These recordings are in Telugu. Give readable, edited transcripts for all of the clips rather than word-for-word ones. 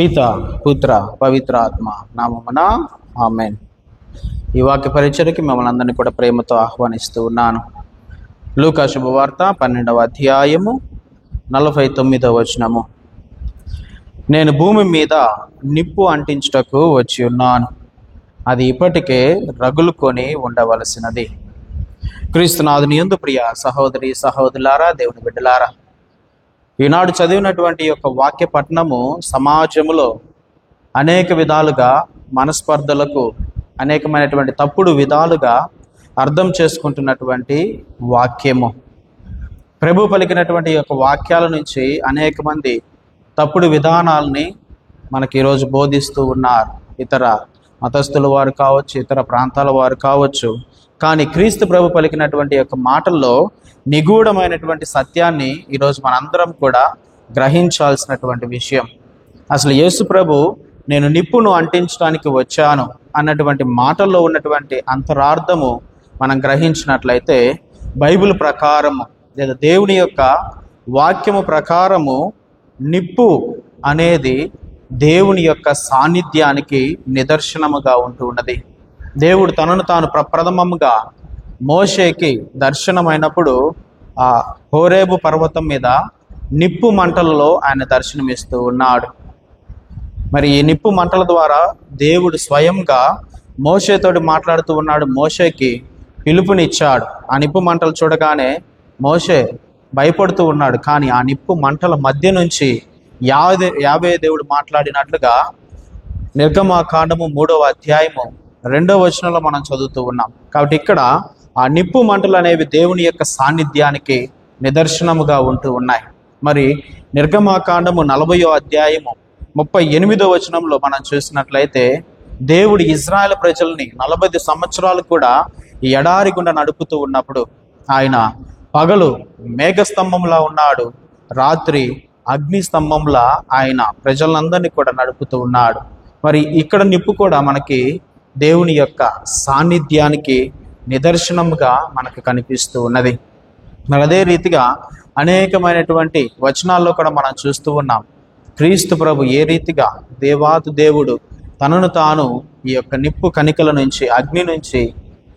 పిత పుత్ర పవిత్ర ఆత్మ నామమున ఆమేన్. ఈ వాక్య పరిచర్యకి మిమ్మల్ని అందరినీ కూడా ప్రేమతో ఆహ్వానిస్తూ ఉన్నాను. లూకా శుభవార్త 12వ అధ్యాయము 49వ వచనము. నేను భూమి మీద నిప్పు అంటించుటకు వచ్చి ఉన్నాను, అది ఇప్పటికే రగులుకొని ఉండవలసినది. క్రీస్తునాథుని యందు ప్రియ సహోదరి సహోదరులారా, దేవుని బిడ్డలారా, ఈనాడు చదివినటువంటి యొక్క వాక్య పఠనము సమాజంలో అనేక విధాలుగా మనస్పర్ధలకు, అనేకమైనటువంటి తప్పుడు విధాలుగా అర్థం చేసుకుంటున్నటువంటి వాక్యము. ప్రభు పలికినటువంటి యొక్క వాక్యాల నుంచి అనేక మంది తప్పుడు విధానాలని మనకి ఈరోజు బోధిస్తూ ఉన్నారు. ఇతర మతస్థుల వారు కావచ్చు, ఇతర ప్రాంతాల వారు కావచ్చు. కానీ క్రీస్తు ప్రభు పలికినటువంటి యొక్క మాటల్లో నిగూఢమైనటువంటి సత్యాన్ని ఈరోజు మనందరం కూడా గ్రహించాల్సినటువంటి విషయం. అసలు యేసు ప్రభు నేను నిప్పును అంటించడానికి వచ్చాను అన్నటువంటి మాటల్లో ఉన్నటువంటి అంతరార్థము మనం గ్రహించినట్లయితే, బైబిల్ ప్రకారము లేదా దేవుని యొక్క వాక్యము ప్రకారము నిప్పు అనేది దేవుని యొక్క సాన్నిధ్యానికి నిదర్శనముగా ఉంటూ ఉన్నది. దేవుడు తనను తాను ప్రప్రథమముగా మోషేకి దర్శనమైనప్పుడు ఆ హోరేబు పర్వతం మీద నిప్పు మంటలలో ఆయన దర్శనమిస్తూ ఉన్నాడు. మరి ఈ నిప్పు మంటల ద్వారా దేవుడు స్వయంగా మోషేతోటి మాట్లాడుతూ ఉన్నాడు. మోషేకి పిలుపునిచ్చాడు. ఆ నిప్పు మంటలు చూడగానే మోషే భయపడుతూ ఉన్నాడు. కానీ ఆ నిప్పు మంటల మధ్య నుంచి యావే దేవుడు మాట్లాడినట్లుగా నిర్గమకాండము 3వ అధ్యాయము 2వ వచనంలో మనం చదువుతూ ఉన్నాం. కాబట్టి ఇక్కడ ఆ నిప్పు మంటలు అనేవి దేవుని యొక్క సాన్నిధ్యానికి నిదర్శనముగా ఉంటూ ఉన్నాయి. మరి నిర్గమకాండము 40వ అధ్యాయము 38వ వచనంలో మనం చూసినట్లయితే, దేవుడు ఇజ్రాయెల్ ప్రజల్ని 40 సంవత్సరాలు కూడా ఈ ఎడారి గుండా నడుపుతూ ఉన్నప్పుడు ఆయన పగలు మేఘస్తంభంలా ఉన్నాడు, రాత్రి అగ్ని స్తంభంలా ఆయన ప్రజలందరినీ కూడా నడుపుతూ ఉన్నాడు. మరి ఇక్కడ నిప్పు కూడా మనకి దేవుని యొక్క సాన్నిధ్యానికి నిదర్శనముగా మనకు కనిపిస్తూ ఉన్నది. మరి అదే రీతిగా అనేకమైనటువంటి వచనాల్లో కూడా మనం చూస్తూ ఉన్నాం. క్రీస్తు ప్రభు ఏ రీతిగా దేవాది దేవుడు తనను తాను ఈ యొక్క నిప్పు కణికల నుంచి, అగ్ని నుంచి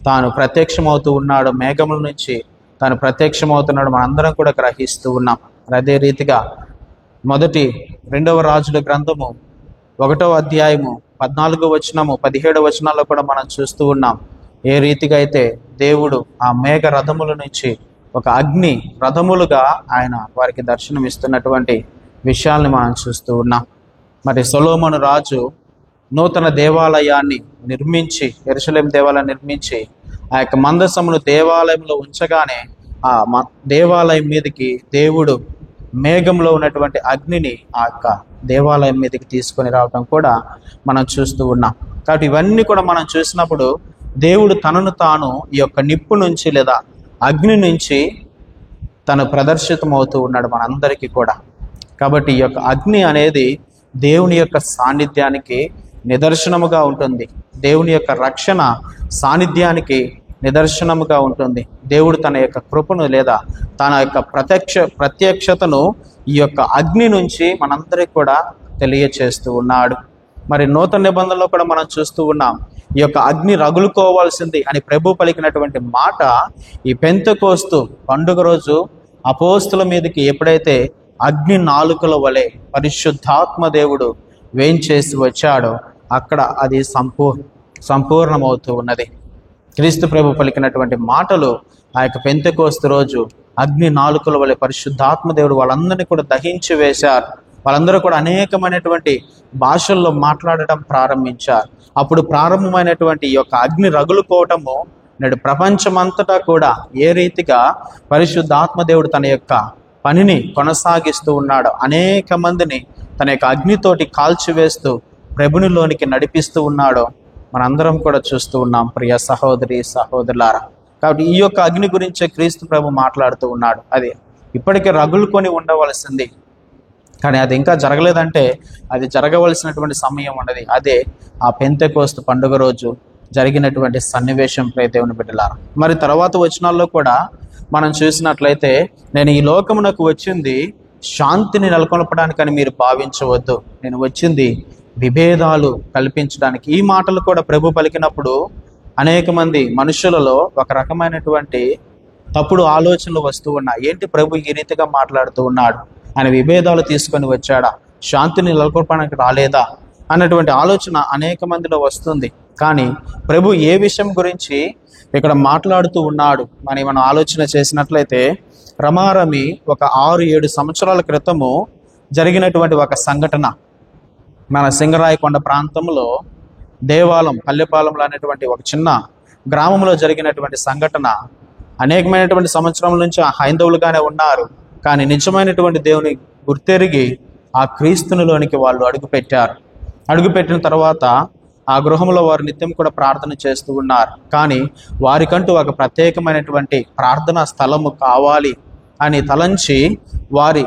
తాను ప్రత్యక్షమవుతూ ఉన్నాడు, మేఘముల నుంచి తాను ప్రత్యక్షమవుతున్నాడు, మనందరం కూడా గ్రహిస్తూ ఉన్నాం. అదే రీతిగా 2వ రాజుల గ్రంథము 1వ అధ్యాయము 14వ వచనము 17వ వచనాల్లో కూడా మనం చూస్తూ ఉన్నాం. ఏ రీతిగా అయితే దేవుడు ఆ మేఘ రథముల నుంచి ఒక అగ్ని రథములుగా ఆయన వారికి దర్శనం ఇస్తున్నటువంటి విషయాల్ని మనం చూస్తూ ఉన్నాం. మరి సొలొమోను రాజు నూతన దేవాలయాన్ని నిర్మించి, యెరూషలేము దేవాలయాన్ని నిర్మించి ఆ యొక్క మందసమును దేవాలయంలో ఉంచగానే ఆ దేవాలయం మీదకి దేవుడు మేఘంలో ఉన్నటువంటి అగ్నిని ఆ యొక్క దేవాలయం మీదకి తీసుకొని రావడం కూడా మనం చూస్తూ ఉన్నాం. కాబట్టి ఇవన్నీ కూడా మనం చూసినప్పుడు దేవుడు తనను తాను ఈ యొక్క నిప్పు నుంచి లేదా అగ్ని నుంచి తను ప్రదర్శితమవుతూ ఉన్నాడు మనందరికీ కూడా. కాబట్టి ఈ యొక్క అగ్ని అనేది దేవుని యొక్క సాన్నిధ్యానికి నిదర్శనముగా ఉంటుంది, దేవుని యొక్క రక్షణ సాన్నిధ్యానికి నిదర్శనముగా ఉంటుంది. దేవుడు తన యొక్క కృపను లేదా తన యొక్క ప్రత్యక్షతను ఈ యొక్క అగ్ని నుంచి మనందరికీ కూడా తెలియచేస్తూ ఉన్నాడు. మరి నూతన నిబంధనలో కూడా మనం చూస్తూ ఉన్నాం, ఈ యొక్క అగ్ని రగులుకోవాల్సింది అని ప్రభు పలికినటువంటి మాట ఈ పెంతెకోస్తు పండుగ రోజు అపోస్తుల మీదకి ఎప్పుడైతే అగ్ని నాలుకల వలె పరిశుద్ధాత్మ దేవుడు వేంచేసి వచ్చాడో అక్కడ అది సంపూర్ణమవుతూ ఉన్నది. క్రీస్తు ప్రభు పలికినటువంటి మాటలు ఆ యొక్క పెంతెకోస్తు రోజు అగ్ని నాలుకల వలె పరిశుద్ధాత్మ దేవుడు వాళ్ళందరినీ కూడా దహించి వేశారు. వాళ్ళందరూ కూడా అనేకమైనటువంటి భాషల్లో మాట్లాడటం ప్రారంభించారు. అప్పుడు ప్రారంభమైనటువంటి ఈ యొక్క అగ్ని రగులుకోవటము నేడు ప్రపంచమంతటా కూడా ఏ రీతిగా పరిశుద్ధాత్మ దేవుడు తన యొక్క పనిని కొనసాగిస్తూ ఉన్నాడో, అనేక మందిని తన యొక్క అగ్నితోటి కాల్చివేస్తూ ప్రభునిలోనికి నడిపిస్తూ ఉన్నాడో మనందరం కూడా చూస్తూ ఉన్నాం ప్రియ సహోదరి సహోదరులారా. కాబట్టి ఈ యొక్క అగ్ని గురించే క్రీస్తు ప్రభు మాట్లాడుతూ ఉన్నాడు. అది ఇప్పటికే రగులుకొని ఉండవలసింది, కానీ అది ఇంకా జరగలేదంటే అది జరగవలసినటువంటి సమయం ఉన్నది. అదే ఆ పెంతెకోస్తు పండుగ రోజు జరిగినటువంటి సన్నివేశం ప్రియ దేవుని బిడ్డలారా. మరి తర్వాత వచనాల్లో కూడా మనం చూసినట్లయితే, నేను ఈ లోకమునకు వచ్చింది శాంతిని నెలకొల్పడానికని మీరు భావించవద్దు. నేను వచ్చింది విభేదాలు కల్పించడానికి. ఈ మాటలు కూడా ప్రభు పలికినప్పుడు అనేక మంది మనుషులలో ఒక రకమైనటువంటి తప్పుడు ఆలోచనలు వస్తూ ఉన్నాయి. ఏంటి ప్రభు ఈ రీతిగా మాట్లాడుతూ ఉన్నాడు, ఆయన విభేదాలు తీసుకొని వచ్చాడా, శాంతిని నెలకొల్పడానికి రాలేదా అన్నటువంటి ఆలోచన అనేక మందిలో వస్తుంది. కానీ ప్రభు ఏ విషయం గురించి ఇక్కడ మాట్లాడుతూ ఉన్నాడు అని మనం ఆలోచన చేసినట్లయితే, రమారమి ఒక 6-7 సంవత్సరాల క్రితము జరిగినటువంటి ఒక సంఘటన మన సింగరాయకొండ ప్రాంతంలో దేవాలం పల్లెపాలెంలో అనేటువంటి ఒక చిన్న గ్రామంలో జరిగినటువంటి సంఘటన. అనేకమైనటువంటి సంవత్సరాల నుంచి ఆ హైందవులుగానే ఉన్నారు, కానీ నిజమైనటువంటి దేవుని గుర్తెరిగి ఆ క్రీస్తునిలోనికి వాళ్ళు అడుగుపెట్టారు. అడుగుపెట్టిన తర్వాత ఆ గృహంలో వారు నిత్యం కూడా ప్రార్థన చేస్తూ ఉన్నారు. కానీ వారికంటూ ఒక ప్రత్యేకమైనటువంటి ప్రార్థనా స్థలము కావాలి అని తలంచి వారి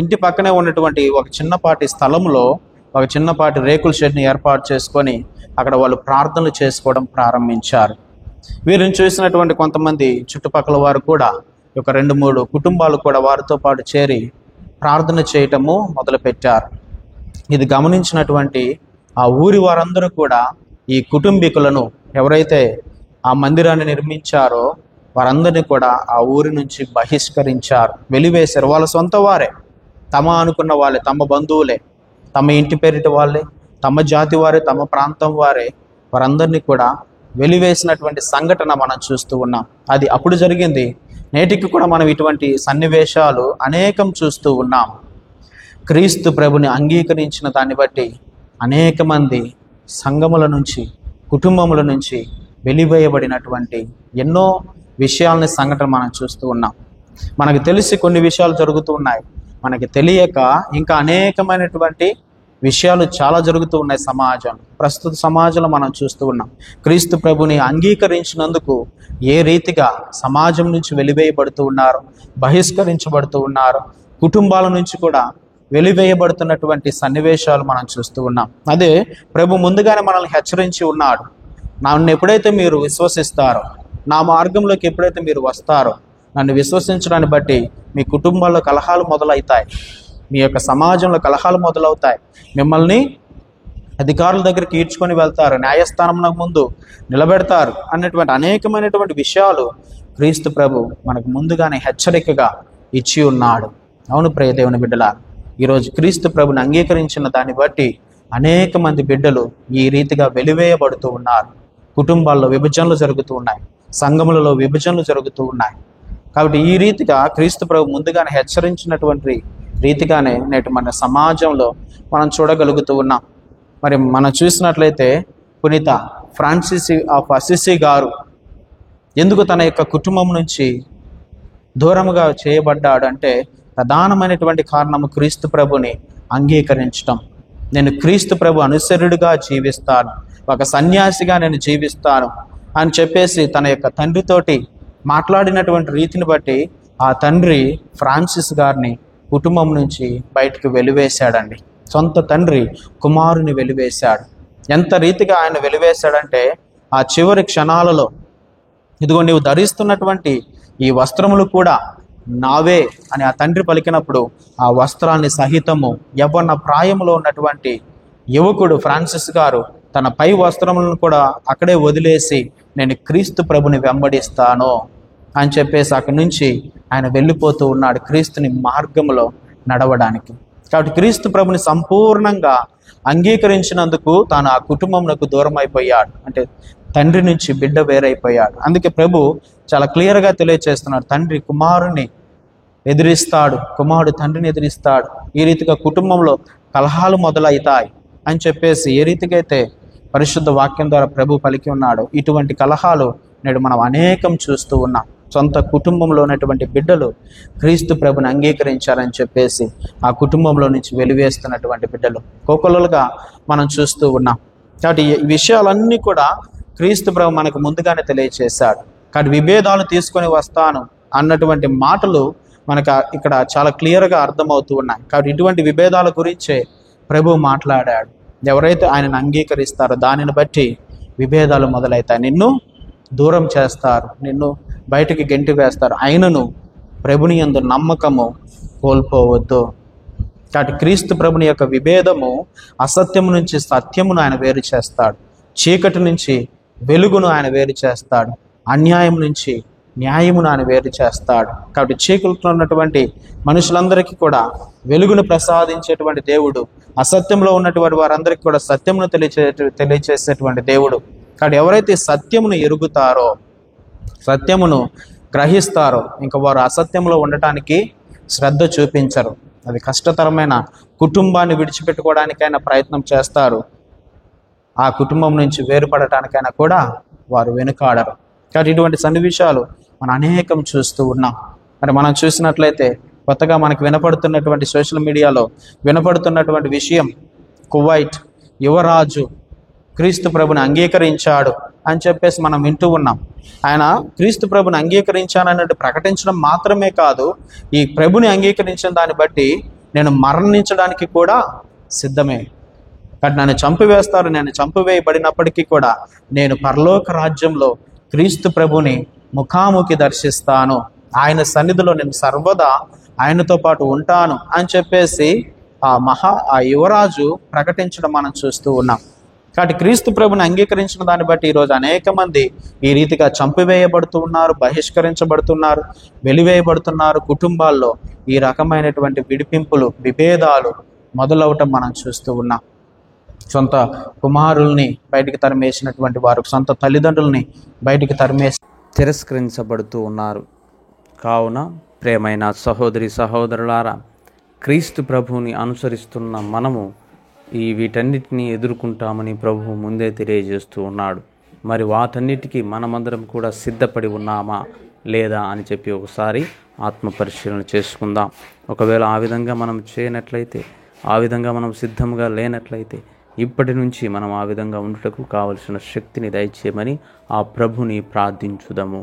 ఇంటి పక్కనే ఉన్నటువంటి ఒక చిన్నపాటి స్థలంలో ఒక చిన్నపాటి రేకుల షెడ్ని ఏర్పాటు చేసుకొని అక్కడ వాళ్ళు ప్రార్థనలు చేసుకోవడం ప్రారంభించారు. వీరిని చూసినటువంటి కొంతమంది చుట్టుపక్కల వారు కూడా ఒక 2-3 కుటుంబాలు కూడా వారితో పాటు చేరి ప్రార్థన చేయటము మొదలుపెట్టారు. ఇది గమనించినటువంటి ఆ ఊరి వారందరూ కూడా ఈ కుటుంబీకులను, ఎవరైతే ఆ మందిరాన్ని నిర్మించారో వారందరినీ కూడా ఆ ఊరి నుంచి బహిష్కరించారు, వెలివేశారు. వాళ్ళ సొంత వారే, తమ అనుకున్న వాళ్ళే, తమ బంధువులే, తమ ఇంటి పేరిట వాళ్ళే, తమ జాతి వారే, తమ ప్రాంతం వారే, వారందరినీ కూడా వెలివేసినటువంటి సంఘటన మనం చూస్తూ ఉన్నాం. అది అప్పుడు జరిగింది. నేటికి కూడా మనం ఇటువంటి సన్నివేశాలు అనేకం చూస్తూ ఉన్నాం. క్రీస్తు ప్రభుని అంగీకరించిన దాన్ని బట్టి అనేక మంది సంఘముల నుంచి, కుటుంబముల నుంచి వెలివేయబడినటువంటి ఎన్నో విషయాలని సంఘటన మనం చూస్తూ ఉన్నాం. మనకు తెలిసి కొన్ని విషయాలు జరుగుతూ ఉన్నాయి, మనకి తెలియక ఇంకా అనేకమైనటువంటి విషయాలు చాలా జరుగుతూ ఉన్నాయి సమాజంలో. ప్రస్తుత సమాజంలో మనం చూస్తూ ఉన్నాం. క్రీస్తు ప్రభుని అంగీకరించినందుకు ఏ రీతిగా సమాజం నుంచి వెలివేయబడుతూ ఉన్నారు, బహిష్కరించబడుతూ ఉన్నారు, కుటుంబాల నుంచి కూడా వెలివేయబడుతున్నటువంటి సన్నివేశాలు మనం చూస్తూ ఉన్నాం. అదే ప్రభు ముందుగానే మనల్ని హెచ్చరించి ఉన్నాడు. నన్ను ఎప్పుడైతే మీరు విశ్వసిస్తారో, నా మార్గంలోకి ఎప్పుడైతే మీరు వస్తారో, నన్ను విశ్వసించడాన్ని బట్టి మీ కుటుంబాల్లో కలహాలు మొదలవుతాయి, మీ యొక్క సమాజంలో కలహాలు మొదలవుతాయి, మిమ్మల్ని అధికారుల దగ్గరికి ఈడ్చుకొని వెళ్తారు, న్యాయస్థానం ముందు నిలబెడతారు అన్నటువంటి అనేకమైనటువంటి విషయాలు క్రీస్తు ప్రభు మనకు ముందుగానే హెచ్చరికగా ఇచ్చి ఉన్నాడు. అవును ప్రియ దేవుని బిడ్డలారా, ఈరోజు క్రీస్తు ప్రభుని అంగీకరించిన దాన్ని బట్టి అనేక మంది బిడ్డలు ఈ రీతిగా వెలివేయబడుతూ ఉన్నారు. కుటుంబాల్లో విభజనలు జరుగుతూ ఉన్నాయి, సంఘములలో విభజనలు జరుగుతూ ఉన్నాయి. కాబట్టి ఈ రీతిగా క్రీస్తు ప్రభు ముందుగానే హెచ్చరించినటువంటి రీతిగానే నేటి మన సమాజంలో మనం చూడగలుగుతూ ఉన్నాం. మరి మనం చూసినట్లయితే పునీత ఫ్రాన్సిస్ ఆఫ్ అసిసి గారు ఎందుకు తన యొక్క కుటుంబం నుంచి దూరముగా చేయబడ్డాడు అంటే, ప్రధానమైనటువంటి కారణము క్రీస్తు ప్రభుని అంగీకరించడం. నేను క్రీస్తు ప్రభు అనుసరుడిగా జీవిస్తాను, ఒక సన్యాసిగా నేను జీవిస్తాను అని చెప్పేసి తన యొక్క తండ్రితోటి మాట్లాడినటువంటి రీతిని బట్టి ఆ తండ్రి ఫ్రాన్సిస్ గారిని కుటుంబం నుంచి బయటకు వెలివేశాడండి. సొంత తండ్రి కుమారుని వెలివేశాడు. ఎంత రీతిగా ఆయన వెలివేశాడంటే, ఆ చివరి క్షణాలలో ఇదిగో నీవు ధరిస్తున్నటువంటి ఈ వస్త్రములు కూడా నావే అని ఆ తండ్రి పలికినప్పుడు ఆ వస్త్రాన్ని సహితము యవ్వన ప్రాయంలో ఉన్నటువంటి యువకుడు ఫ్రాన్సిస్ గారు తన పై వస్త్రములను కూడా అక్కడే వదిలేసి నేను క్రీస్తు ప్రభుని వెంబడిస్తాను అని చెప్పేసి అక్కడి నుంచి ఆయన వెళ్ళిపోతూ ఉన్నాడు క్రీస్తుని మార్గంలో నడవడానికి. కాబట్టి క్రీస్తు ప్రభుని సంపూర్ణంగా అంగీకరించినందుకు తాను ఆ కుటుంబంకు దూరం అయిపోయాడు, అంటే తండ్రి నుంచి బిడ్డ వేరైపోయాడు. అందుకే ప్రభు చాలా క్లియర్గా తెలియచేస్తున్నాడు, తండ్రి కుమారుని ఎదిరిస్తాడు, కుమారుడు తండ్రిని ఎదిరిస్తాడు. ఈ రీతిగా కుటుంబంలో కలహాలు మొదలవుతాయి అని చెప్పేసి ఏ రీతిగా అయితే పరిశుద్ధ వాక్యం ద్వారా ప్రభు పలికి ఉన్నాడు, ఇటువంటి కలహాలు నేడు మనం అనేకం చూస్తూ ఉన్నాం. సొంత కుటుంబంలో ఉన్నటువంటి బిడ్డలు క్రీస్తు ప్రభుని అంగీకరించారని చెప్పేసి ఆ కుటుంబంలో నుంచి వెలివేస్తున్నటువంటి బిడ్డలు కోకొల్లలుగా మనం చూస్తూ ఉన్నాం. కాబట్టి ఈ విషయాలన్నీ కూడా క్రీస్తు ప్రభు మనకు ముందుగానే తెలియచేశాడు. కాబట్టి విభేదాలు తీసుకొని వస్తాను అన్నటువంటి మాటలు మనకు ఇక్కడ చాలా క్లియర్గా అర్థమవుతూ ఉన్నాయి. కాబట్టి ఇటువంటి విభేదాల గురించే ప్రభు మాట్లాడాడు. ఎవరైతే ఆయనను అంగీకరిస్తారో దానిని బట్టి విభేదాలు మొదలవుతాయి, నిన్ను దూరం చేస్తారు, నిన్ను బయటికి గెంటి వేస్తారు. అయినను ప్రభుని యందు నమ్మకము కోల్పోవద్దు. కాబట్టి క్రీస్తు ప్రభుని యొక్క విభేదము అసత్యము నుంచి సత్యమును ఆయన వేరు చేస్తాడు, చీకటి నుంచి వెలుగును ఆయన వేరు చేస్తాడు, అన్యాయం నుంచి న్యాయమును ఆయన వేరు చేస్తాడు. కాబట్టి చీకటిలో ఉన్నటువంటి మనుషులందరికీ కూడా వెలుగును ప్రసాదించేటువంటి దేవుడు, అసత్యంలో ఉన్నటువంటి వారందరికీ కూడా సత్యమును తెలియచేసేటువంటి దేవుడు. కాబట్టి ఎవరైతే సత్యమును ఎరుగుతారో, సత్యమును గ్రహిస్తారో, ఇంకా వారు అసత్యంలో ఉండటానికి శ్రద్ధ చూపించరు. అది కష్టతరమైన కుటుంబాన్ని విడిచిపెట్టుకోవడానికైనా ప్రయత్నం చేస్తారు, ఆ కుటుంబం నుంచి వేరుపడటానికైనా కూడా వారు వెనుకాడరు. కాబట్టి ఇటువంటి సన్నివేశాలు మనం అనేకం చూస్తూ ఉన్నాం. మరి మనం చూసినట్లయితే కొత్తగా మనకు వినపడుతున్నటువంటి సోషల్ మీడియాలో వినపడుతున్నటువంటి విషయం, కువైట్ యువరాజు క్రీస్తు ప్రభుని అంగీకరించాడు అని చెప్పేసి మనం వింటూ ఉన్నాం. ఆయన క్రీస్తు ప్రభుని అంగీకరించానన్నట్టు ప్రకటించడం మాత్రమే కాదు, ఈ ప్రభుని అంగీకరించిన దాన్ని బట్టి నేను మరణించడానికి కూడా సిద్ధమే, కానీ నన్ను చంపివేస్తారు, నేను చంపివేయబడినప్పటికీ కూడా నేను పరలోక రాజ్యంలో క్రీస్తు ప్రభుని ముఖాముఖి దర్శిస్తాను, ఆయన సన్నిధిలో నేను సర్వదా ఆయనతో పాటు ఉంటాను అని చెప్పేసి ఆ యువరాజు ప్రకటించడం మనం చూస్తూ ఉన్నాం. కాబట్టి క్రీస్తు ప్రభుని అంగీకరించిన దాన్ని బట్టి ఈరోజు అనేక మంది ఈ రీతిగా చంపివేయబడుతూ ఉన్నారు, బహిష్కరించబడుతున్నారు, వెలివేయబడుతున్నారు. కుటుంబాల్లో ఈ రకమైనటువంటి విడిపింపులు, విభేదాలు మొదలవటం మనం చూస్తూ ఉన్నాం. సొంత కుమారుల్ని బయటికి తరిమేసినటువంటి వారు సొంత తల్లిదండ్రుల్ని బయటికి తిరస్కరించబడుతూ ఉన్నారు. కావున ప్రేమైన సహోదరి సహోదరులారా, క్రీస్తు ప్రభువుని అనుసరిస్తున్న మనము వీటన్నిటిని ఎదుర్కొంటామని ప్రభువు ముందే తెలియజేస్తూ ఉన్నాడు. మరి వాటన్నిటికీ మనమందరం కూడా సిద్ధపడి ఉన్నామా లేదా అని చెప్పి ఒకసారి ఆత్మ పరిశీలన చేసుకుందాం. ఒకవేళ ఆ విధంగా మనం చేయనట్లయితే, ఆ విధంగా మనం సిద్ధంగా లేనట్లయితే ఇప్పటి నుంచి మనం ఆ విధంగా ఉండుటకు కావలసిన శక్తిని దయచేయమని ఆ ప్రభుని ప్రార్థించుదాము.